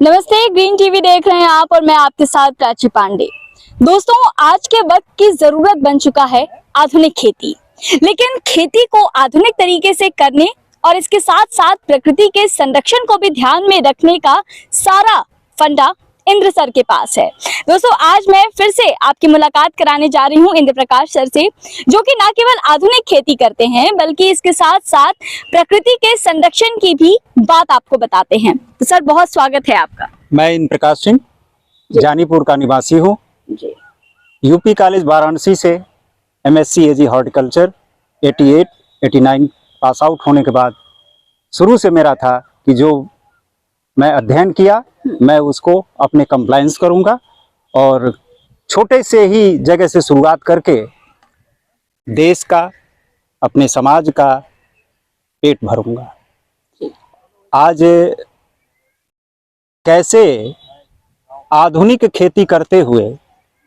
नमस्ते, green TV देख रहे हैं आप और मैं आपके साथ प्राची पांडे। दोस्तों, आज के वक्त की जरूरत बन चुका है आधुनिक खेती। लेकिन खेती को आधुनिक तरीके से करने और इसके साथ साथ प्रकृति के संरक्षण को भी ध्यान में रखने का सारा फंडा इंद्र सर के पास है। दोस्तों, आज मैं फिर से आपकी मुलाकात कराने जा रही हूं इंद्र प्रकाश सर से, जो कि न केवल आधुनिक खेती करते हैं बल्कि इसके साथ साथ प्रकृति के संरक्षण की भी बात आपको बताते हैं। तो सर, बहुत स्वागत है आपका। मैं इंद्र प्रकाश सिंह जानीपुर का निवासी हूँ। यूपी कॉलेज वाराणसी से MSc एजी हॉर्टिकल्चर 88-89 पास आउट होने के बाद शुरू से मेरा था कि जो मैं अध्ययन किया मैं उसको अपने कंप्लायंस करूंगा और छोटे से ही जगह से शुरुआत करके देश का, अपने समाज का पेट भरूंगा। आज कैसे आधुनिक खेती करते हुए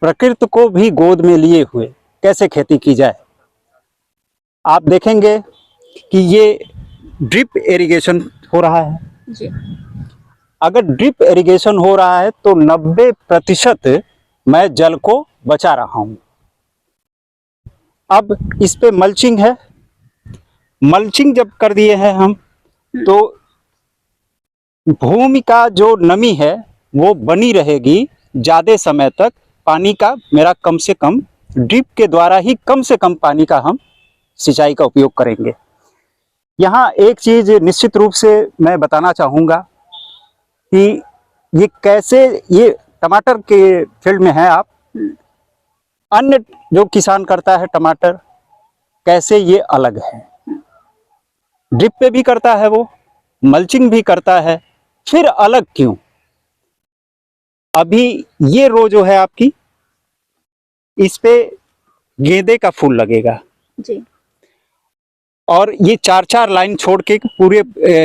प्रकृति को भी गोद में लिए हुए कैसे खेती की जाए, आप देखेंगे कि ये ड्रिप इरिगेशन हो रहा है जी। अगर ड्रिप इरिगेशन हो रहा है तो 90% मैं जल को बचा रहा हूं। अब इस पे मल्चिंग है। मल्चिंग जब कर दिए हैं हम तो भूमि का जो नमी है वो बनी रहेगी ज़्यादा समय तक। पानी का मेरा कम से कम ड्रिप के द्वारा ही कम से कम पानी का हम सिंचाई का उपयोग करेंगे। यहाँ एक चीज़ निश्चित रूप से मैं बताना चाहूँगा कि ये कैसे, ये टमाटर के फील्ड में है आप, अन्य जो किसान करता है टमाटर कैसे ये अलग है। ड्रिप पे भी करता है वो, मल्चिंग भी करता है, फिर अलग क्यों? अभी ये रो जो है आपकी, इस पे गेंदे का फूल लगेगा जी। और ये 4-4 लाइन छोड़ के पूरे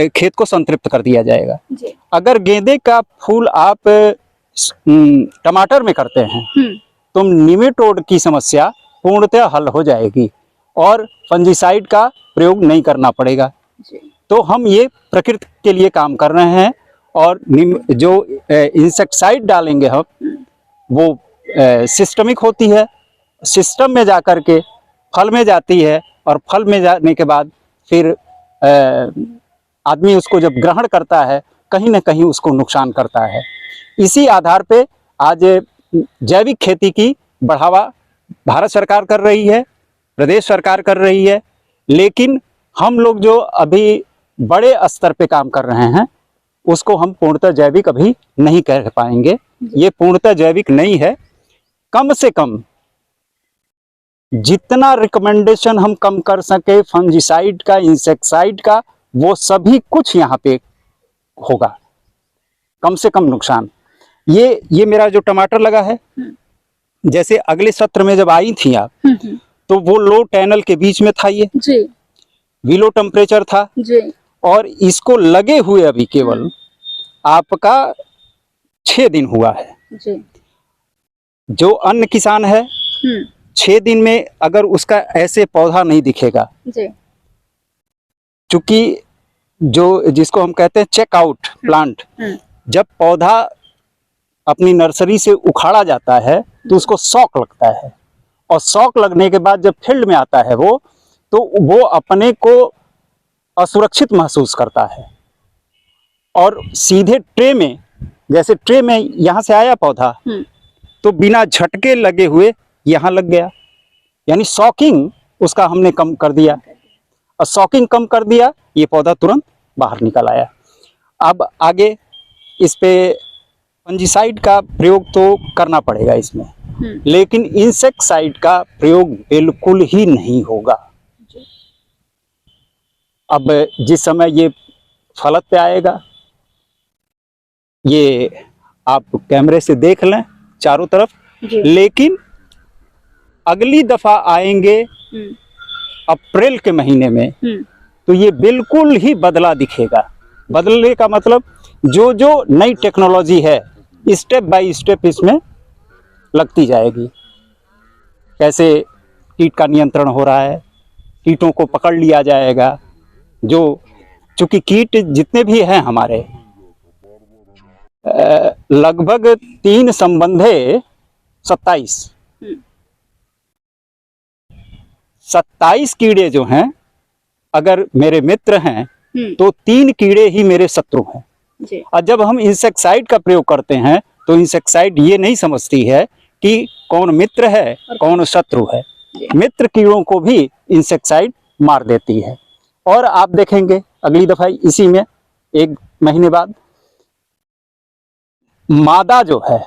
खेत को संतृप्त कर दिया जाएगा जी। अगर गेंदे का फूल आप टमाटर में करते हैं तो निमेटोड की समस्या पूर्णतः हल हो जाएगी और फंजीसाइड का प्रयोग नहीं करना पड़ेगा जी। तो हम ये प्रकृति के लिए काम कर रहे हैं और जो इंसेक्टिसाइड डालेंगे हम वो सिस्टमिक होती है, सिस्टम में जाकर के फल में जाती है और फल में जाने के बाद फिर आदमी उसको जब ग्रहण करता है कहीं ना कहीं उसको नुकसान करता है। इसी आधार पे आज जैविक खेती की बढ़ावा भारत सरकार कर रही है, प्रदेश सरकार कर रही है, लेकिन हम लोग जो अभी बड़े स्तर पे काम कर रहे हैं उसको हम पूर्णतः जैविक अभी नहीं कर पाएंगे। ये पूर्णतः जैविक नहीं है। कम से कम जितना रिकमेंडेशन हम कम कर सके फंजीसाइड का, इंसेक्टिसाइड का, वो सभी कुछ यहाँ पे होगा, कम से कम नुकसान। ये मेरा जो टमाटर लगा है, जैसे अगले सत्र में जब आई थी आप तो वो लो टैनल के बीच में था, ये जी। विलो टेम्परेचर था जी। और इसको लगे हुए अभी केवल आपका 6 दिन हुआ है जी। जो अन्य किसान है 6 दिन में अगर उसका ऐसे पौधा नहीं दिखेगा, चूंकि जो जिसको हम कहते हैं चेकआउट प्लांट, जब पौधा अपनी नर्सरी से उखाड़ा जाता है तो उसको शॉक लगता है और शॉक लगने के बाद जब फील्ड में आता है वो, तो वो अपने को असुरक्षित महसूस करता है और सीधे ट्रे में, जैसे ट्रे में यहाँ से आया पौधा तो बिना झटके लगे हुए यहाँ लग गया, यानी शॉकिंग उसका हमने कम कर दिया और शॉकिंग कम कर दिया, ये पौधा तुरंत बाहर निकल आया। अब आगे इस पे फंजीसाइड का प्रयोग तो करना पड़ेगा इसमें, लेकिन इंसेक्टिसाइड का प्रयोग बिल्कुल ही नहीं होगा। अब जिस समय ये फलत पे आएगा, ये आप कैमरे से देख लें चारों तरफ, लेकिन अगली दफा आएंगे अप्रैल के महीने में तो ये बिल्कुल ही बदला दिखेगा। बदलने का मतलब जो जो नई टेक्नोलॉजी है स्टेप बाय स्टेप इसमें लगती जाएगी। कैसे कीट का नियंत्रण हो रहा है, कीटों को पकड़ लिया जाएगा, जो चूंकि कीट जितने भी हैं हमारे लगभग 3 संबंधे 27 27 कीड़े जो हैं, अगर मेरे मित्र हैं तो 3 कीड़े ही मेरे शत्रु हैं। जी। और जब हम इंसेक्टिसाइड का प्रयोग करते हैं तो इंसेक्टिसाइड ये नहीं समझती है कि कौन मित्र है कौन शत्रु है। मित्र कीड़ों को भी इंसेक्टिसाइड मार देती है। और आप देखेंगे अगली दफा इसी में 1 महीने बाद मादा जो है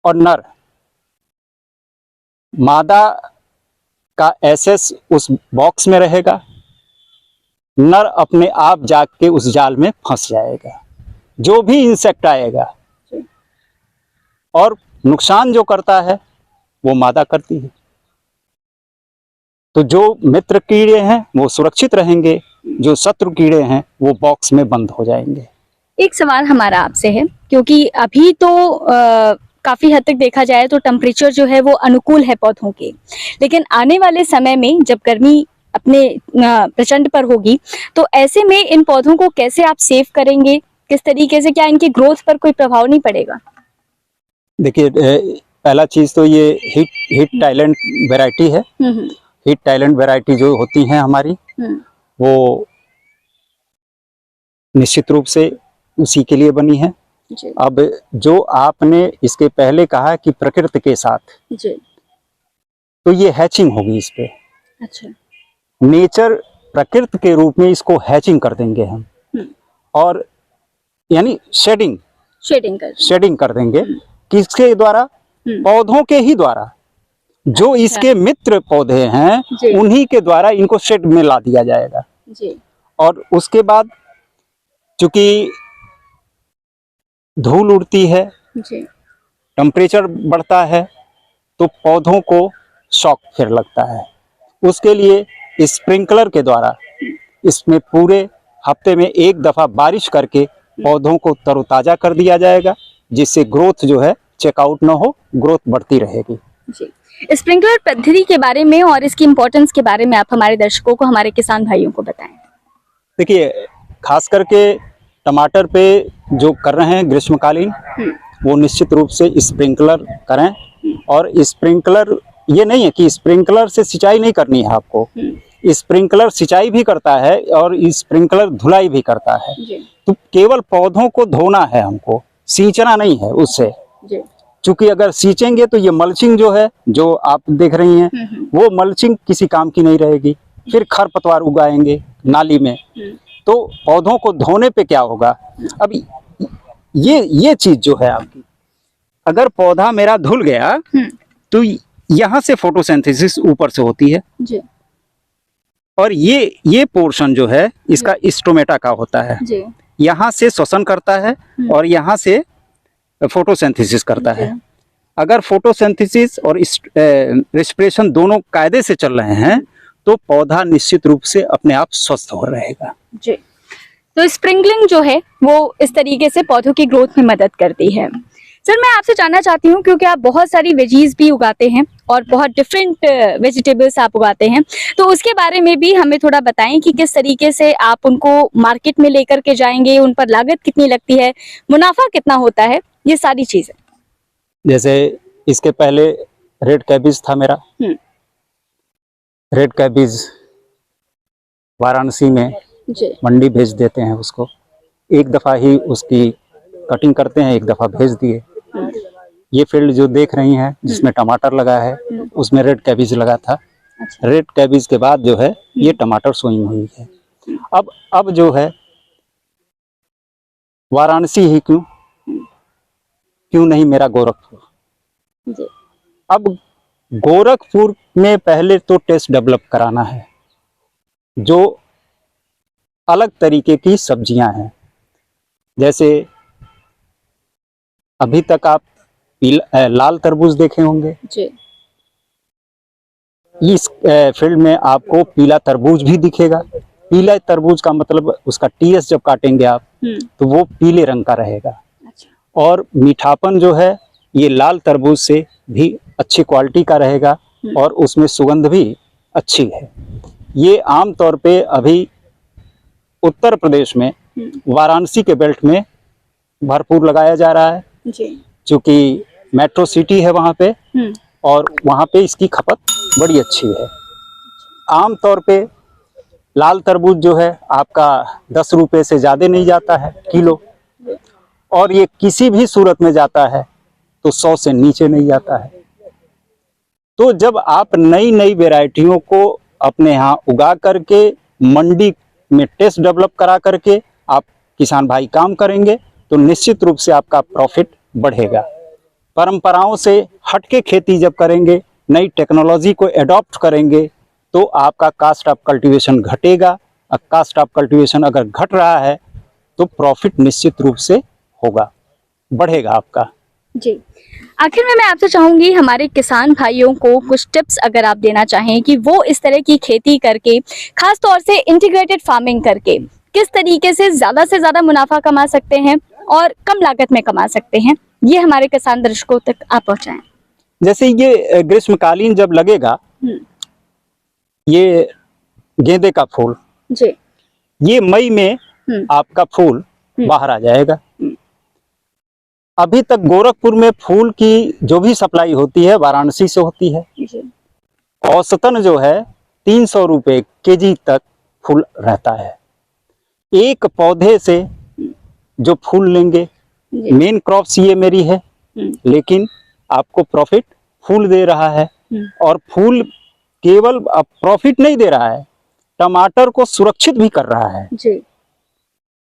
और नर, मादा का एसेस उस बॉक्स में रहेगा, नर अपने आप जाग के उस जाल में फंस जाएगा। जो भी इंसेक्ट आएगा और नुकसान जो करता है वो मादा करती है। तो जो मित्र कीड़े हैं वो सुरक्षित रहेंगे, जो शत्रु कीड़े हैं वो बॉक्स में बंद हो जाएंगे। एक सवाल हमारा आपसे है, क्योंकि अभी तो काफी हद तक देखा जाए तो टेम्परेचर जो है वो अनुकूल है पौधों के, लेकिन आने वाले समय में जब गर्मी अपने प्रचंड पर होगी तो ऐसे में इन पौधों को कैसे आप सेव करेंगे, किस तरीके से, क्या इनकी ग्रोथ पर कोई प्रभाव नहीं पड़ेगा? देखिए, पहला चीज तो ये हीट टाइलेंट वैरायटी है। हीट टाइलेंट वैरायटी जो होती है हमारी वो निश्चित रूप से उसी के लिए बनी है। अब जो आपने इसके पहले कहा कि प्रकृति के साथ जी। तो ये हैचिंग होगी इस पे। अच्छा। नेचर प्रकृति के रूप में इसको हैचिंग कर देंगे हम, और यानी शेडिंग कर देंगे। किसके द्वारा? पौधों के ही द्वारा। जो इसके मित्र पौधे हैं उन्हीं के द्वारा इनको शेड में ला दिया जाएगा जी। और उसके बाद चूंकि धूल उड़ती है जी, टेम्परेचर बढ़ता है तो पौधों को शॉक फिर लगता है। उसके लिए स्प्रिंकलर के द्वारा इसमें पूरे हफ्ते में 1 दफा बारिश करके पौधों को तरोताजा कर दिया जाएगा, जिससे ग्रोथ जो है चेकआउट ना हो, ग्रोथ बढ़ती रहेगी। जी। स्प्रिंकलर पद्धति के बारे में और इसकी इम्पोर्टेंस के बारे में आप हमारे दर्शकों को, हमारे किसान भाइयों को बताएं। देखिए, खास करके टमाटर पे जो कर रहे हैं ग्रीष्मकालीन, वो निश्चित रूप से स्प्रिंकलर करें। और स्प्रिंकलर ये नहीं है कि स्प्रिंकलर से सिंचाई नहीं करनी है आपको। स्प्रिंकलर सिंचाई भी करता है और स्प्रिंकलर धुलाई भी करता है। तो केवल पौधों को धोना है हमको, सींचना नहीं है उससे। चूंकि अगर सींचेंगे तो ये मल्चिंग जो है, जो आप देख रही हैं, वो मल्चिंग किसी काम की नहीं रहेगी। फिर खरपतवार उगाएंगे नाली में, तो पौधों को धोने पे क्या होगा? अब ये चीज जो है आपकी, अगर पौधा मेरा धुल गया तो यहाँ से फोटोसिंथेसिस ऊपर से होती है जी। और ये पोर्शन जो है इसका स्टोमेटा का होता है जी। यहाँ से श्वसन करता है और यहाँ से फोटोसिंथेसिस करता है। अगर फोटोसिंथेसिस और रेस्पिरेशन दोनों कायदे से चल रहे हैं तो पौधा निश्चित रूप से अपने आप स्वस्थ हो रहेगा जी। तो स्प्रिंकलिंग जो है वो इस तरीके से पौधों की ग्रोथ में मदद करती है। सर, मैं आपसे जानना चाहती हूँ, क्योंकि आप बहुत सारी वेजीज भी उगाते हैं और बहुत डिफरेंट वेजिटेबल्स आप उगाते हैं, तो उसके बारे में भी हमें थोड़ा बताएं कि किस तरीके से आप उनको मार्केट में लेकर के जाएंगे, उन पर लागत कितनी लगती है, मुनाफा कितना होता है, ये सारी चीजें। जैसे इसके पहले रेड कैबिज था मेरा। रेड कैबिज वाराणसी में मंडी भेज देते हैं उसको। 1 दफा ही उसकी कटिंग करते हैं, 1 दफा भेज दिए। ये फील्ड जो देख रही हैं जिसमें टमाटर लगा है उसमें रेड कैबिज लगा था। रेड कैबिज के बाद जो है ये टमाटर सोइंग हुई है। अब जो है वाराणसी ही क्यों नहीं मेरा गोरखपुर। अब गोरखपुर में पहले तो टेस्ट डेवलप कराना है, जो अलग तरीके की सब्जियां हैं। जैसे अभी तक आप लाल तरबूज देखे होंगे जी। इस फील्ड में आपको पीला तरबूज भी दिखेगा। पीला तरबूज का मतलब उसका टीएस जब काटेंगे आप तो वो पीले रंग का रहेगा। अच्छा। और मीठापन जो है ये लाल तरबूज से भी अच्छी क्वालिटी का रहेगा और उसमें सुगंध भी अच्छी है। ये आमतौर पे अभी उत्तर प्रदेश में वाराणसी के बेल्ट में भरपूर लगाया जा रहा है, जी। क्योंकि मेट्रो सिटी है वहाँ पे और वहाँ पे इसकी खपत बड़ी अच्छी है। आम तौर पे लाल तरबूज जो है आपका 10 रुपए से ज़्यादा नहीं जाता है किलो, और ये किसी भी सूरत में जाता है तो 100 से नीचे नहीं जाता है। तो जब आप नई नई वैरायटियों को अपने यहाँ उगा करके मंडी में टेस्ट डेवलप करा करके आप किसान भाई काम करेंगे तो निश्चित रूप से आपका प्रॉफिट बढ़ेगा। परंपराओं से हटके खेती जब करेंगे, नई टेक्नोलॉजी को एडॉप्ट करेंगे तो आपका कास्ट ऑफ कल्टीवेशन घटेगा। कास्ट ऑफ कल्टीवेशन अगर घट रहा है तो प्रॉफिट निश्चित रूप से होगा, बढ़ेगा आपका। जी, आखिर में मैं आपसे चाहूंगी हमारे किसान भाइयों को कुछ टिप्स अगर आप देना चाहें कि वो इस तरह की खेती करके, खास तौर से इंटीग्रेटेड फार्मिंग करके किस तरीके से ज़्यादा मुनाफा कमा सकते हैं और कम लागत में कमा सकते हैं, ये हमारे किसान दर्शकों तक आप पहुंचाएं। जैसे ये ग्रीष्मकालीन जब लगेगा, ये गेंदे का फूल, जी, ये मई में आपका फूल बाहर आ जाएगा। अभी तक गोरखपुर में फूल की जो भी सप्लाई होती है वाराणसी से होती है। जी, औसतन जो है 300 रुपए केजी तक फूल रहता है। एक पौधे से जो फूल लेंगे, मेन क्रॉप्स ये मेरी है, लेकिन आपको प्रॉफिट फूल दे रहा है। और फूल केवल प्रॉफिट नहीं दे रहा है, टमाटर को सुरक्षित भी कर रहा है। जी,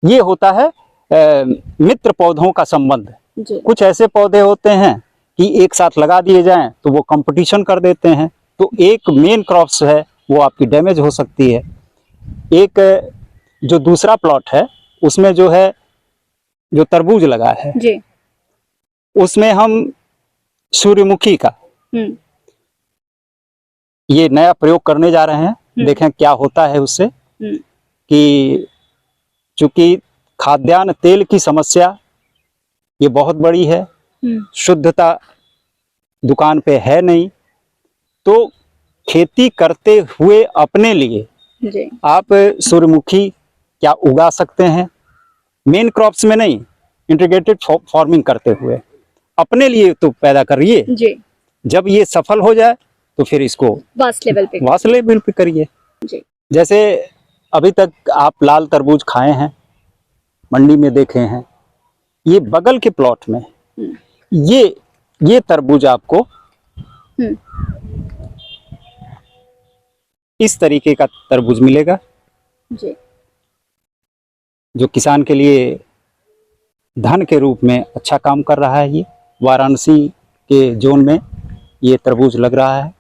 ये होता है मित्र पौधों का संबंध। जी, कुछ ऐसे पौधे होते हैं कि एक साथ लगा दिए जाएं तो वो कंपटीशन कर देते हैं, तो एक मेन क्रॉप्स है वो आपकी डैमेज हो सकती है। एक जो दूसरा प्लॉट है उसमें जो है, जो तरबूज लगा है, जी, उसमें हम सूर्यमुखी का ये नया प्रयोग करने जा रहे हैं, देखें क्या होता है उससे। कि चूंकि खाद्यान्न तेल की समस्या ये बहुत बड़ी है, शुद्धता दुकान पे है नहीं, तो खेती करते हुए अपने लिए जी, आप सूर्यमुखी क्या उगा सकते हैं, मेन क्रॉप्स में नहीं, इंटीग्रेटेड फार्मिंग करते हुए अपने लिए तो पैदा करिए। जी, जब ये सफल हो जाए तो फिर इसको वास्ट लेवल पे करिए। जी, जैसे अभी तक आप लाल तरबूज खाए हैं, मंडी में देखे हैं, ये बगल के प्लॉट में ये तरबूज आपको इस तरीके का तरबूज मिलेगा, जी, जो किसान के लिए धन के रूप में अच्छा काम कर रहा है। ये वाराणसी के जोन में ये तरबूज लग रहा है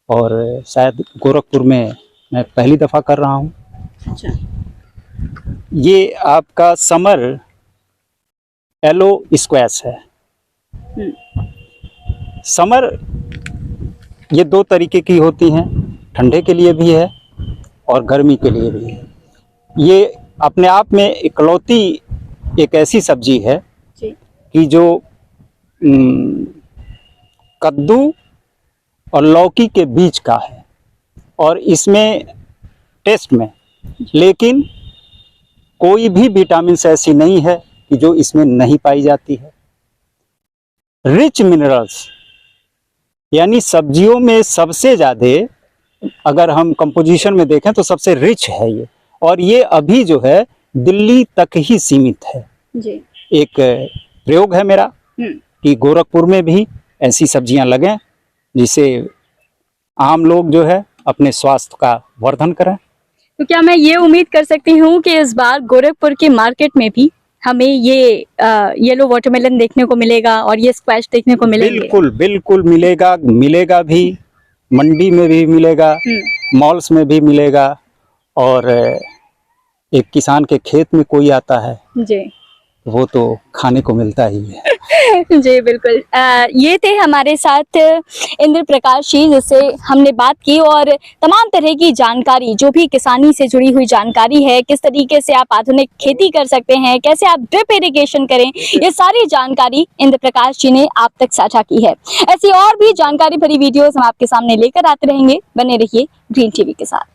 और शायद गोरखपुर में मैं पहली दफ़ा कर रहा हूँ। अच्छा, ये आपका समर येलो स्क्वैश है। समर ये 2 तरीके की होती हैं, ठंडे के लिए भी है और गर्मी के लिए भी है। ये अपने आप में इकलौती एक ऐसी सब्जी है जी, कि जो कद्दू और लौकी के बीच का है, और इसमें टेस्ट में, लेकिन कोई भी विटामिन्स ऐसी नहीं है कि जो इसमें नहीं पाई जाती है। रिच मिनरल्स, यानी सब्जियों में सबसे ज़्यादा अगर हम कंपोजिशन में देखें तो सबसे रिच है ये, और ये अभी जो है दिल्ली तक ही सीमित है। जी, एक प्रयोग है मेरा कि गोरखपुर में भी ऐसी सब्जियां लगें जिससे आम लोग जो है अपने स्वास्थ्य का वर्धन करें। तो क्या मैं ये उम्मीद कर सकती हूँ कि इस बार गोरखपुर के मार्केट में भी हमें ये येलो वाटरमेलन देखने को मिलेगा और ये स्क्वैश देखने को मिलेंगे? बिल्कुल बिल्कुल मिलेगा भी, मंडी में भी मिलेगा, मॉल्स में भी मिलेगा, और एक किसान के खेत में कोई आता है जी, वो तो खाने को मिलता ही है। जी बिल्कुल। ये थे हमारे साथ इंद्र प्रकाश जी, जिससे हमने बात की और तमाम तरह की जानकारी, जो भी किसानी से जुड़ी हुई जानकारी है, किस तरीके से आप आधुनिक खेती कर सकते हैं, कैसे आप ड्रिप इरिगेशन करें, ये सारी जानकारी इंद्र प्रकाश जी ने आप तक साझा की है। ऐसी और भी जानकारी भरी वीडियोस हम आपके सामने लेकर आते रहेंगे। बने रहिए ग्रीन टीवी के साथ।